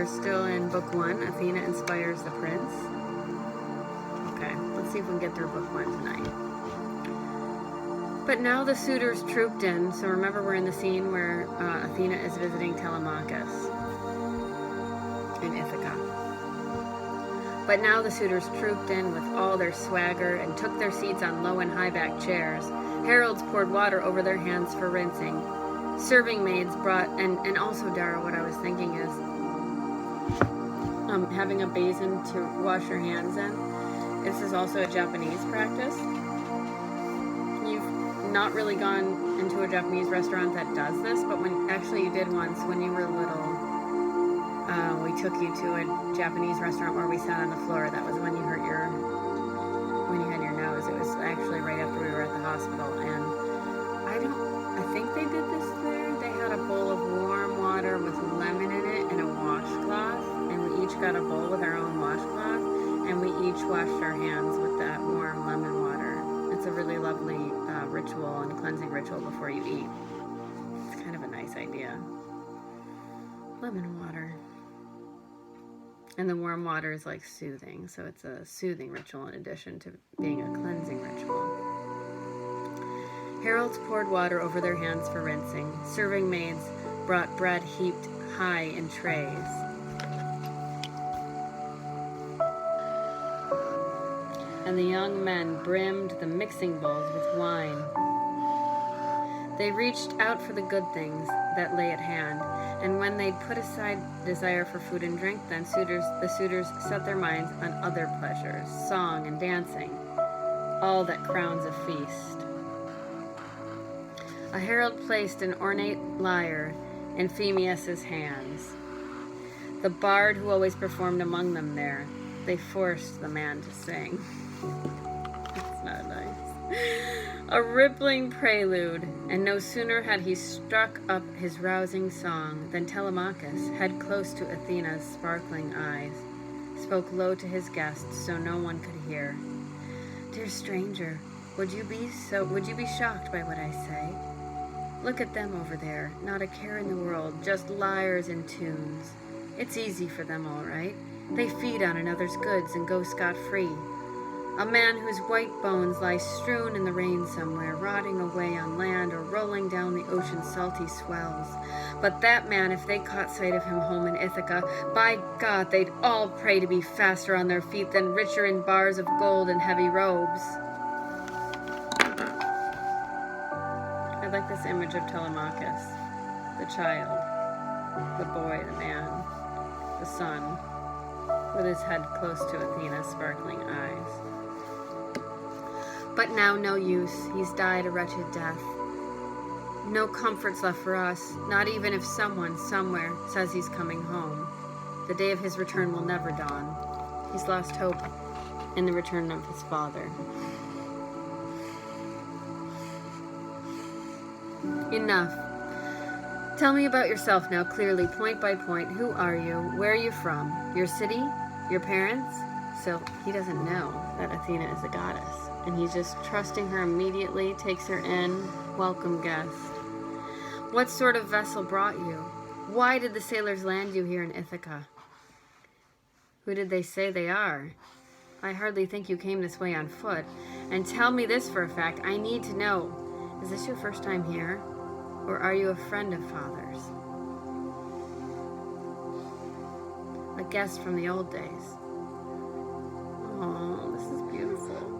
we're still in book 1. Athena inspires the prince. Okay, let's see if we can get through book 1 tonight. But now the suitors trooped in. So remember, we're in the scene where Athena is visiting Telemachus in Ithaca. But now the suitors trooped in with all their swagger and took their seats on low and high-backed chairs. Heralds poured water over their hands for rinsing. Serving maids brought, and also, Dara, what I was thinking is having a basin to wash your hands in. This is also a Japanese practice. You've not really gone into a Japanese restaurant that does this, but when actually you did once when you were little. We took you to a Japanese restaurant where we sat on the floor. That was when you hurt when you had your nose. It was actually right after we were at the hospital, and I think they did this there. They had a bowl of warm water with lemon in it and a washcloth, and we each got a bowl with our own washcloth, and we each washed our hands with that warm lemon water. It's a really lovely ritual and cleansing ritual before you eat. It's kind of a nice idea. Lemon water. And the warm water is like soothing, so it's a soothing ritual in addition to being a cleansing ritual. Heralds poured water over their hands for rinsing. Serving maids brought bread heaped high in trays. And the young men brimmed the mixing bowls with wine. They reached out for the good things that lay at hand, and when they'd put aside desire for food and drink, then the suitors set their minds on other pleasures, song and dancing, all that crowns a feast. A herald placed an ornate lyre in Phemius's hands. The bard who always performed among them there, they forced the man to sing. It's not nice. A rippling prelude, and no sooner had he struck up his rousing song than Telemachus, head close to Athena's sparkling eyes, spoke low to his guests so no one could hear. Dear stranger, would you be shocked by what I say? Look at them over there, not a care in the world, just lyres and tunes. It's easy for them, all right. They feed on another's goods and go scot-free. A man whose white bones lie strewn in the rain somewhere, rotting away on land or rolling down the ocean's salty swells. But that man, if they caught sight of him home in Ithaca, by God, they'd all pray to be faster on their feet than richer in bars of gold and heavy robes. I like this image of Telemachus, the child, the boy, the man, the son, with his head close to Athena's sparkling eyes. But now no use, he's died a wretched death. No comforts left for us, not even if someone, somewhere, says he's coming home. The day of his return will never dawn. He's lost hope in the return of his father. Enough. Tell me about yourself now, clearly, point by point. Who are you? Where are you from? Your city? Your parents? So he doesn't know that Athena is a goddess. And he's just trusting her immediately, takes her in. Welcome, guest. What sort of vessel brought you? Why did the sailors land you here in Ithaca? Who did they say they are? I hardly think you came this way on foot. And tell me this for a fact, I need to know. Is this your first time here? Or are you a friend of Father's? A guest from the old days. Oh, this is beautiful.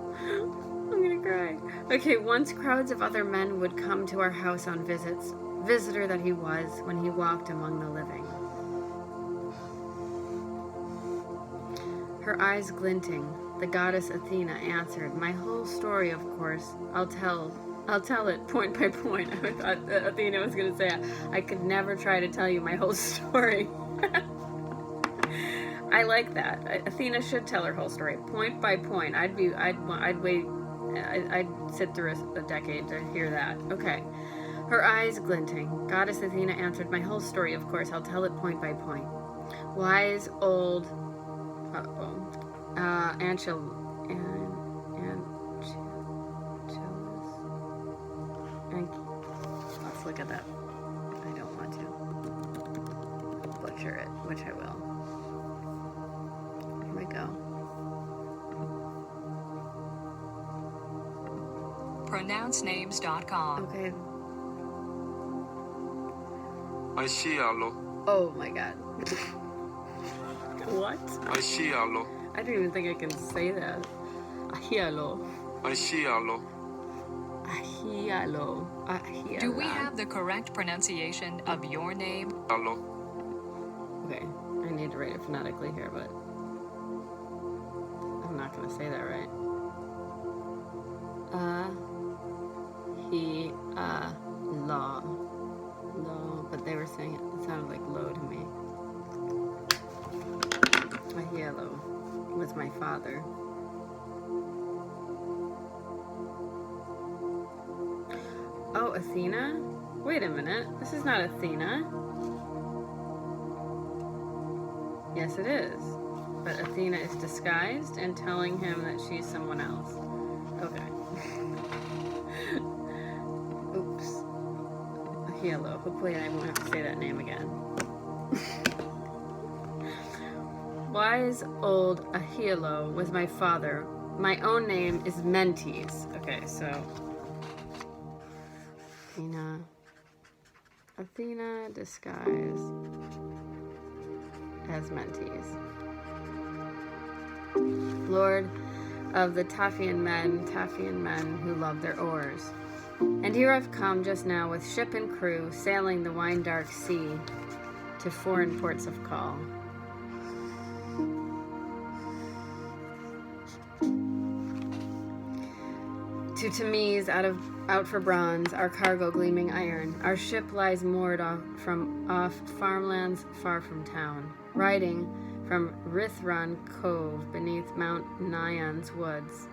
I'm gonna cry. Okay, once crowds of other men would come to our house on visits. Visitor that he was when he walked among the living. Her eyes glinting, the goddess Athena answered, my whole story, of course, I'll tell it point by point. I thought that Athena was going to say, I could never try to tell you my whole story. I like that. Athena should tell her whole story, point by point. I'd sit through a decade to hear that. Okay. Her eyes glinting, goddess Athena answered, my whole story, of course, I'll tell it point by point. Wise old, let's look at that. I don't want to butcher it, which I will. go. PronounceNames.com. Okay. Aishialo. Oh my god. What? Aishialo. I don't even think I can say that. Ahialo. Aishialo. Ahialo. Ahiala. Do we have the correct pronunciation of your name? Alo. Okay, I need to write it phonetically here, but I'm not going to say that right. Law. Lo, but they were saying it sounded like low to me. Ahialo was my father. Oh, Athena? Wait a minute. This is not Athena. Yes, it is. But Athena is disguised and telling him that she's someone else. Okay. Oops. Ahialo. Hopefully I won't have to say that name again. Wise old Ahialo was my father. My own name is Mentes. Okay, so Athena disguised as Mentes. Lord of the Taphian men who love their oars. And here I've come just now with ship and crew, sailing the wine-dark sea to foreign ports of call. To Tamiz, out for bronze, our cargo gleaming iron. Our ship lies moored off farmlands far from town, riding from Rithron Cove beneath Mount Nyan's woods.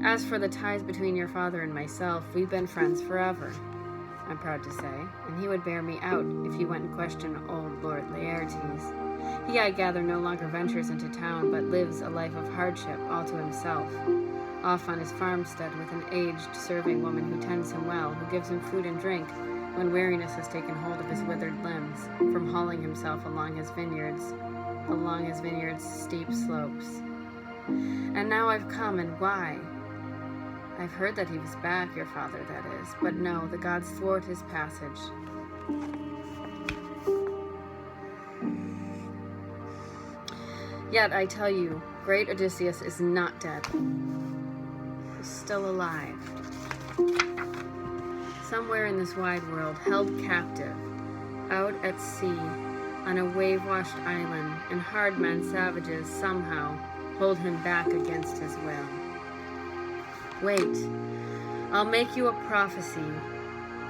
As for the ties between your father and myself, we've been friends forever, I'm proud to say, and he would bear me out if you went and questioned old Lord Laertes. He, I gather, no longer ventures into town, but lives a life of hardship all to himself, off on his farmstead with an aged serving woman who tends him well, who gives him food and drink when weariness has taken hold of his withered limbs from hauling himself along his vineyard's steep slopes. And now I've come, and why? I've heard that he was back, your father, that is, but no, the gods thwart his passage. Yet I tell you, great Odysseus is not dead. He's still alive. Somewhere in this wide world, held captive, out at sea, on a wave-washed island, and hard men, savages, somehow hold him back against his will. Wait, I'll make you a prophecy.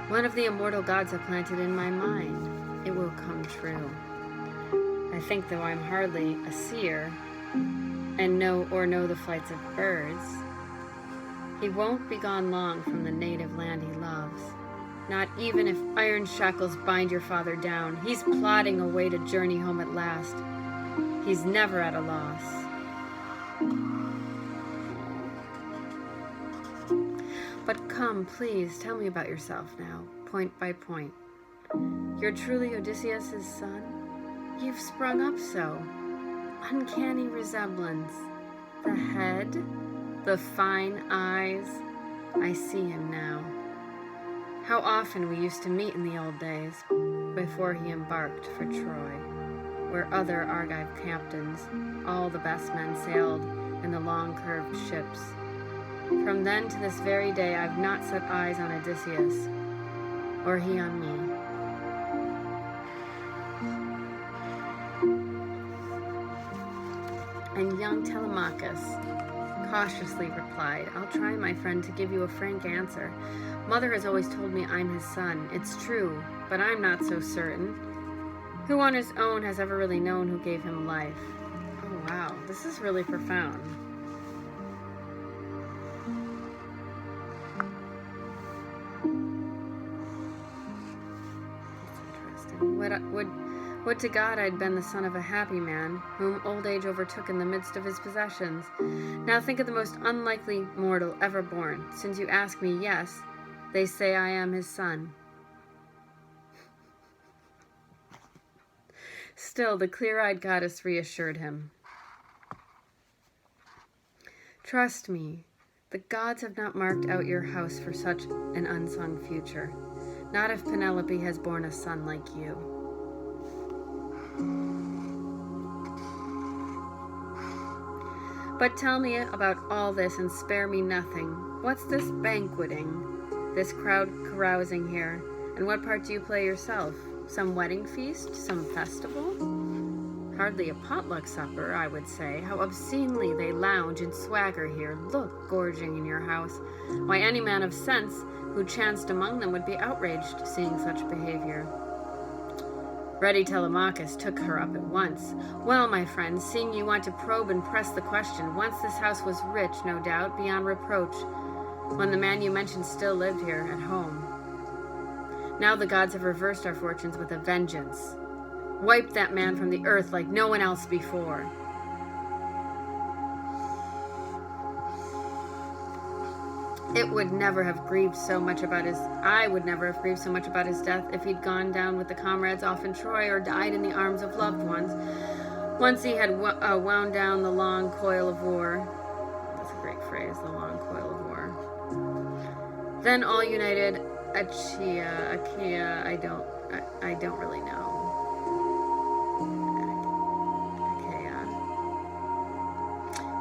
One of the immortal gods have planted in my mind. It will come true. I think, though I'm hardly a seer, and know the flights of birds, he won't be gone long from the native land he loves. Not even if iron shackles bind your father down. He's plodding away to journey home at last. He's never at a loss. But come, please, tell me about yourself now, point by point. You're truly Odysseus' son? You've sprung up so. Uncanny resemblance. The head, the fine eyes. I see him now. How often we used to meet in the old days, before he embarked for Troy, where other Argive captains, all the best men, sailed in the long curved ships. From then to this very day, I've not set eyes on Odysseus, or he on me. And young Telemachus cautiously replied, I'll try, my friend, to give you a frank answer. Mother has always told me I'm his son. It's true, but I'm not so certain. Who on his own has ever really known who gave him life? Oh, wow. This is really profound. That's interesting. Would to God I'd been the son of a happy man, whom old age overtook in the midst of his possessions. Now think of the most unlikely mortal ever born. Since you ask me, yes, they say I am his son. Still, the clear-eyed goddess reassured him. Trust me, the gods have not marked out your house for such an unsung future. Not if Penelope has borne a son like you. But tell me about all this and spare me nothing. What's this banqueting? This crowd carousing here? And what part do you play yourself? Some wedding feast? Some festival? Hardly a potluck supper, I would say. How obscenely they lounge and swagger here. Look, gorging in your house. Why, any man of sense who chanced among them would be outraged seeing such behavior. Ready Telemachus took her up at once. Well, my friend, seeing you want to probe and press the question, once this house was rich, no doubt, beyond reproach, when the man you mentioned still lived here, at home. Now the gods have reversed our fortunes with a vengeance. Wiped that man from the earth like no one else before. I would never have grieved so much about his death if he'd gone down with the comrades off in Troy or died in the arms of loved ones. Once he had wound down the long coil of war. That's a great phrase, the long coil of war. Then all united Achaea, I don't really know. Achaea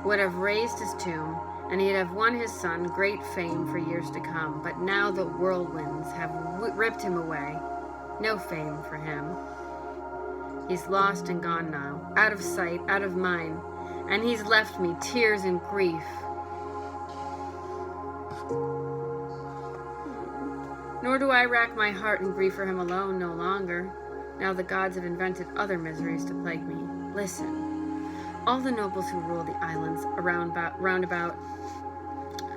would have raised his tomb, and he'd have won his son great fame for years to come. But now the whirlwinds have ripped him away. No fame for him. He's lost and gone now, out of sight, out of mind, and he's left me tears and grief. Nor do I rack my heart in grief for him alone no longer. Now the gods have invented other miseries to plague me. Listen. All the nobles who rule the islands round about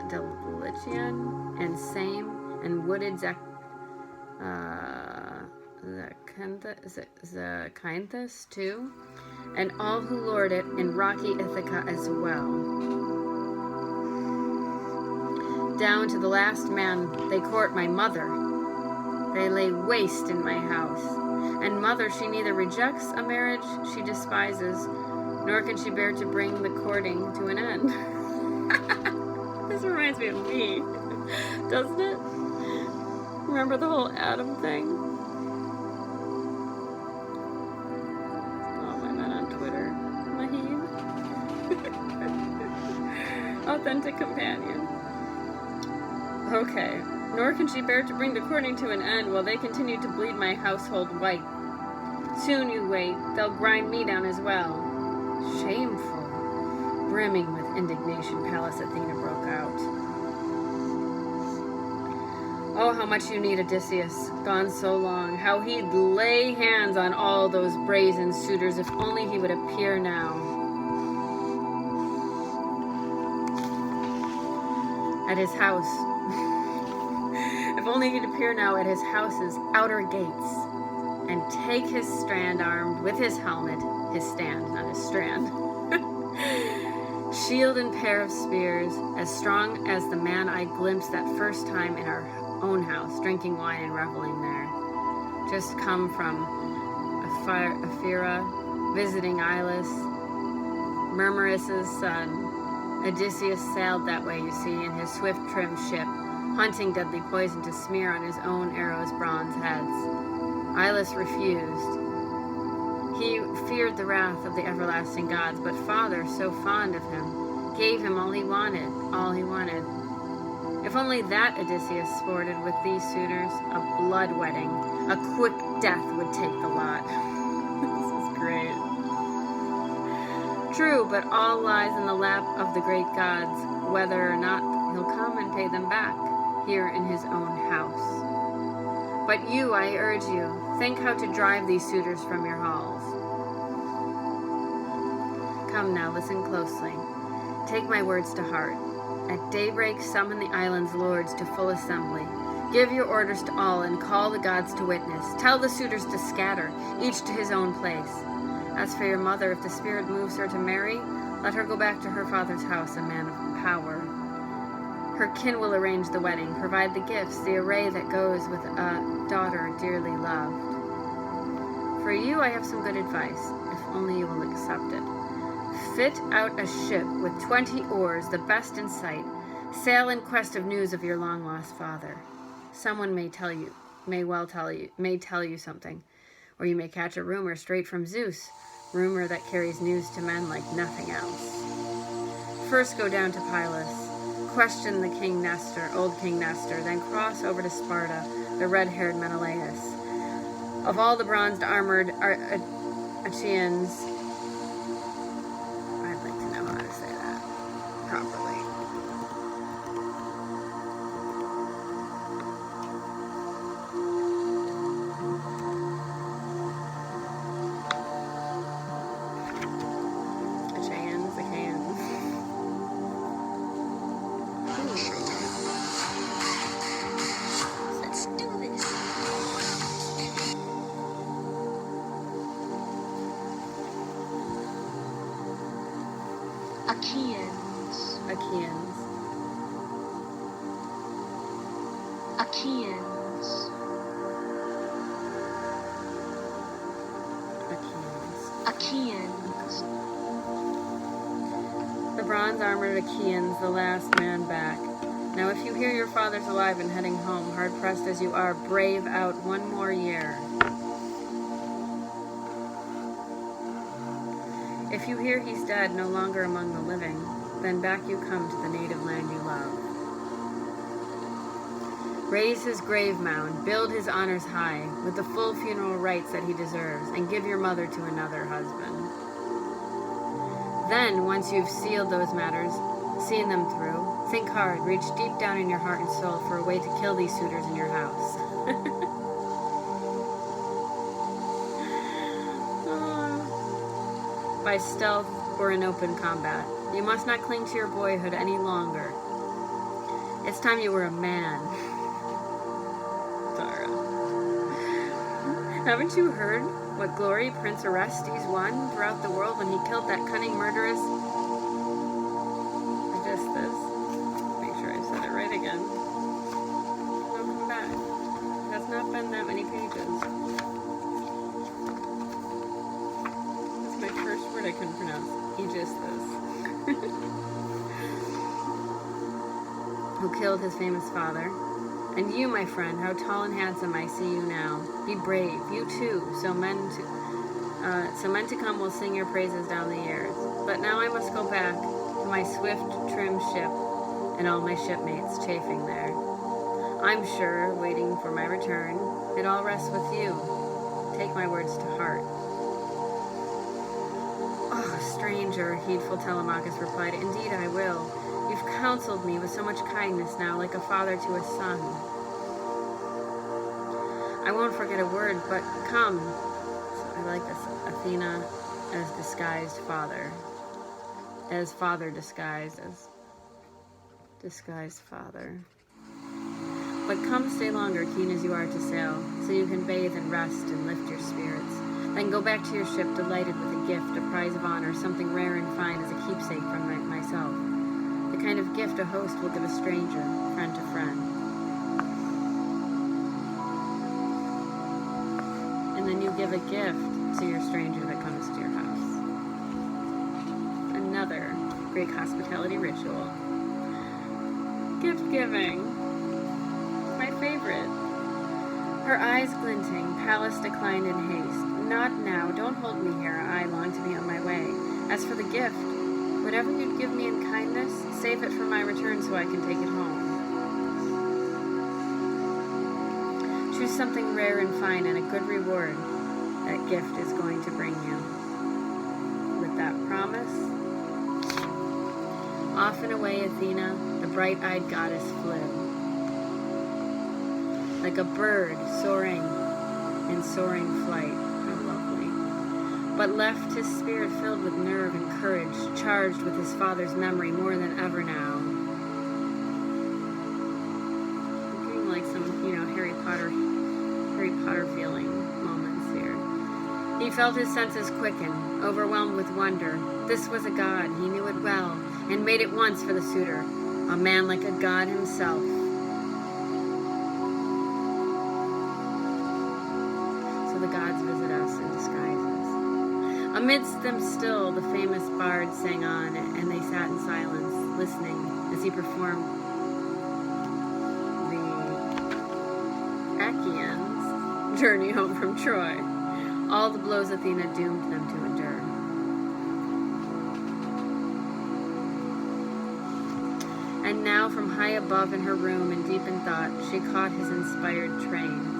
Delician and Same and wooded Zakynthus too, and all who lord it in rocky Ithaca as well. Down to the last man they court my mother. They lay waste in my house. And mother, she neither rejects a marriage she despises, nor can she bear to bring the courting to an end. This reminds me of me, doesn't it? Remember the whole Adam thing? Oh, my man on Twitter. Maheen. Authentic companion. Okay. Nor can she bear to bring the courting to an end while they continue to bleed my household white. Soon, you wait, they'll grind me down as well. Shameful. Brimming with indignation, Pallas Athena broke out. Oh, how much you need Odysseus, gone so long. How he'd lay hands on all those brazen suitors if only he would appear now. At his house. If only he'd appear now at his house's outer gates and take his strand armed with his helmet, his stand, not his strand, shield and pair of spears, as strong as the man I glimpsed that first time in our own house, drinking wine and reveling there. Just come from Ephyra, visiting Ilus, Murmurous's son. Odysseus sailed that way, you see, in his swift trim ship, hunting deadly poison to smear on his own arrows' bronze heads. Ilus refused. He feared the wrath of the everlasting gods, but father, so fond of him, gave him all he wanted, all he wanted. If only that Odysseus sported with these suitors, a blood wedding, a quick death would take the lot. This is great. True, but all lies in the lap of the great gods, whether or not he'll come and pay them back, here in his own house. But you, I urge you, think how to drive these suitors from your halls. Come now, listen closely. Take my words to heart. At daybreak, summon the island's lords to full assembly. Give your orders to all and call the gods to witness. Tell the suitors to scatter, each to his own place. As for your mother, if the spirit moves her to marry, let her go back to her father's house, a man of power. Her kin will arrange the wedding, provide the gifts, the array that goes with a daughter dearly loved. For you, I have some good advice, if only you will accept it. Fit out a ship with 20 oars, the best in sight. Sail in quest of news of your long-lost father. Someone may tell you something, or you may catch a rumor straight from Zeus, rumor that carries news to men like nothing else. First go down to Pylos, question the old King Nestor, then cross over to Sparta, the red-haired Menelaus. Of all the bronzed armored Achaeans, I'd like to know how to say that properly. Achaeans. The bronze-armored Achaeans, the last man back. Now if you hear your father's alive and heading home, hard-pressed as you are, brave out one more year. If you hear he's dead, no longer among the living, then back you come to the native land you love. Raise his grave mound, build his honors high, with the full funeral rites that he deserves, and give your mother to another husband. Then, once you've sealed those matters, seen them through, think hard, reach deep down in your heart and soul for a way to kill these suitors in your house. By stealth or in open combat. You must not cling to your boyhood any longer. It's time you were a man. Haven't you heard what glory Prince Orestes won throughout the world when he killed that cunning murderess? Just this. Make sure I said it right again. Welcome back. It has not been that many pages. That's my first word I couldn't pronounce. Aegisthus. Who killed his famous father. And you, my friend, how tall and handsome I see you now. Be brave, you too, so men to come will sing your praises down the years. But now I must go back to my swift, trim ship and all my shipmates chafing there. I'm sure, waiting for my return, it all rests with you. Take my words to heart. Oh, stranger, heedful Telemachus replied, indeed I will. You've counseled me with so much kindness now, like a father to a son. I won't forget a word, but come. So I like this. Athena as disguised father. As father disguised as disguised father. But come stay longer, keen as you are to sail, so you can bathe and rest and lift your spirits. Then go back to your ship delighted with a gift, a prize of honor, something rare and fine as a keepsake from myself. The kind of gift a host will give a stranger, friend to friend. And then you give a gift to your stranger that comes to your house. Another great hospitality ritual. Gift giving. My favorite. Her eyes glinting, Pallas declined in haste. Not now, don't hold me here, I long to be on my way. As for the gift, whatever you'd give me in kindness, save it for my return so I can take it home. Choose something rare and fine and a good reward that gift is going to bring you. With that promise, off and away Athena, the bright-eyed goddess, flew. Like a bird soaring in soaring flight. How lovely. But left his spirit filled with nerve and courage, charged with his father's memory more than ever now. I'm getting like some, Harry Potter feeling moments here. He felt his senses quicken, overwhelmed with wonder. This was a god, he knew it well, and made it once for the suitor, a man like a god himself. So the gods visit us in disguises. A Amidst them still, the famous bard sang on, and they sat in silence, listening as he performed the Achaeans' journey home from Troy. All the blows Athena doomed them to endure. And now from high above in her room and deep in thought, she caught his inspired trains.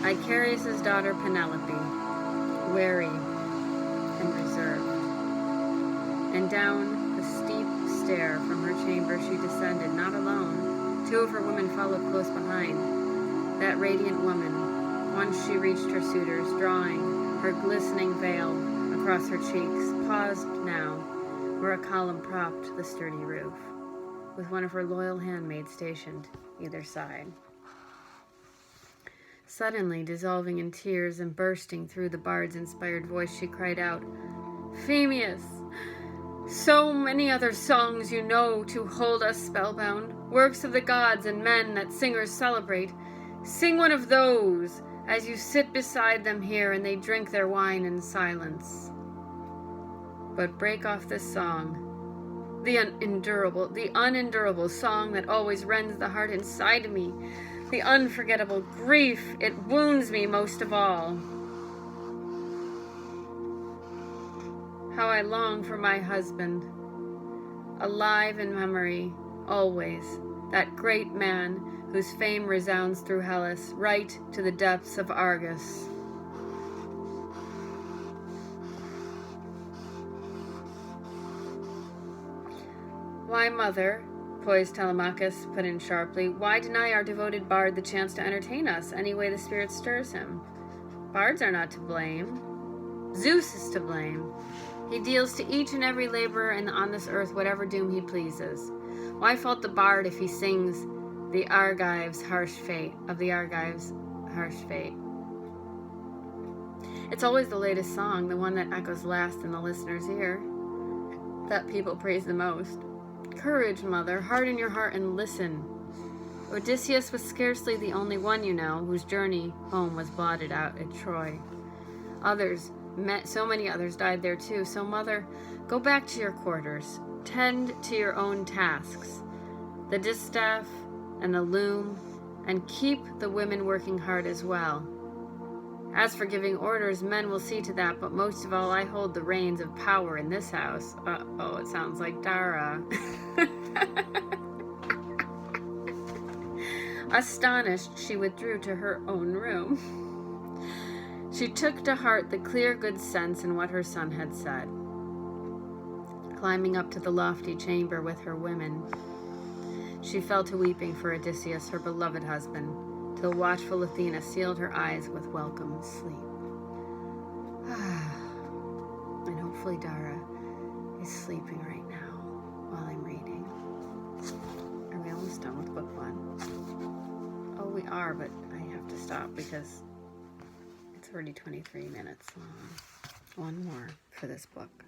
Icarius's daughter Penelope, wary and reserved. And down the steep stair from her chamber she descended, not alone. 2 of her women followed close behind. That radiant woman, once she reached her suitors, drawing her glistening veil across her cheeks, paused now where a column propped the sturdy roof, with one of her loyal handmaids stationed either side. Suddenly, dissolving in tears and bursting through the bard's inspired voice, she cried out, "Phemius! So many other songs you know to hold us spellbound, works of the gods and men that singers celebrate. Sing one of those as you sit beside them here and they drink their wine in silence. But break off this song, the unendurable song that always rends the heart inside of me, the unforgettable grief, it wounds me most of all. How I long for my husband, alive in memory, always, that great man whose fame resounds through Hellas, right to the depths of Argus." "Why, mother," poised Telemachus put in sharply, "why deny our devoted bard the chance to entertain us any way the spirit stirs him? Bards are not to blame. Zeus is to blame. He deals to each and every laborer on this earth whatever doom he pleases. Why fault the bard if he sings the Argives' harsh fate? It's always the latest song, the one that echoes last in the listener's ear, that people praise the most. Courage, mother, harden your heart and listen. Odysseus was scarcely the only one, you know, whose journey home was blotted out at Troy. So many others died there too. So, mother, go back to your quarters. Tend to your own tasks, the distaff and the loom, and keep the women working hard as well. As for giving orders, men will see to that, but most of all, I hold the reins of power in this house." Uh-oh, it sounds like Dara. Astonished, she withdrew to her own room. She took to heart the clear good sense in what her son had said. Climbing up to the lofty chamber with her women, she fell to weeping for Odysseus, her beloved husband, till watchful Athena sealed her eyes with welcome sleep. And hopefully Dara is sleeping right now while I'm reading. Are we almost done with book 1? Oh, we are, but I have to stop because it's already 23 minutes long. One more for this book.